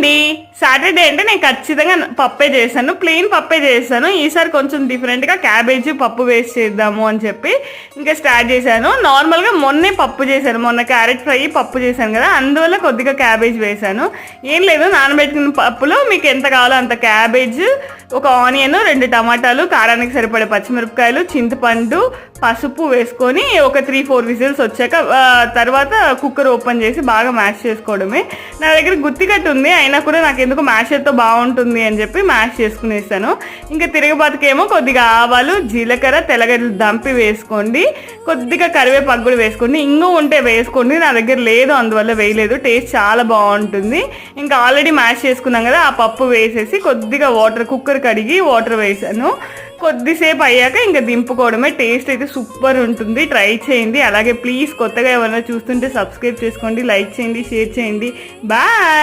అండి. సాటర్డే అంటే నేను ఖచ్చితంగా పప్పే చేశాను, ప్లెయిన్ పప్పే చేశాను. ఈసారి కొంచెం డిఫరెంట్గా క్యాబేజీ పప్పు వేస్ట్ చేద్దాము అని చెప్పి ఇంకా స్టార్ట్ చేశాను. నార్మల్గా మొన్నే పప్పు చేశాను, మొన్న క్యారెట్ ఫ్రై పప్పు చేశాను కదా, అందువల్ల కొద్దిగా క్యాబేజ్ వేశాను. ఏం లేదు, నానబెట్టిన పప్పులో మీకు ఎంత కావాలో అంత క్యాబేజ్, ఒక ఆనియన్, 2 టమాటాలు, కారానికి సరిపడే పచ్చిమిరపకాయలు, చింతపండు, పసుపు వేసుకొని ఒక 3-4 విజిల్స్ వచ్చాక తర్వాత కుక్కర్ ఓపెన్ చేసి బాగా మ్యాష్ చేసుకోవడమే. నా దగ్గర గుత్తికట్టు ఉంది, అయినా కూడా నాకు ఎందుకు మ్యాషర్తో బాగుంటుంది అని చెప్పి మ్యాష్ చేసుకునేసాను. ఇంకా తిరగబాతుకేమో కొద్దిగా ఆవాలు, జీలకర్ర, తెల్లగడ్డలు దంపి వేసుకోండి. కొద్దిగా కరివేపాకు కూడా వేసుకోండి. ఇంగు ఉంటే వేసుకోండి, నా దగ్గర లేదు అందువల్ల వేయలేదు. టేస్ట్ చాలా బాగుంటుంది. ఇంకా ఆల్రెడీ మ్యాష్ చేసుకున్నాం కదా, ఆ పప్పు వేసేసి కొద్దిగా వాటర్, కుక్కర్ కడిగి వాటర్ వేసాను. కొద్దిసేపు అయ్యాక ఇంకా దింపుకోవడమే. టేస్ట్ అయితే సూపర్ ఉంటుంది, ట్రై చేయండి. అలాగే ప్లీజ్ కొత్తగా ఎవరైనా చూస్తుంటే సబ్స్క్రైబ్ చేసుకోండి, లైక్ చేయండి, షేర్ చేయండి. బాయ్.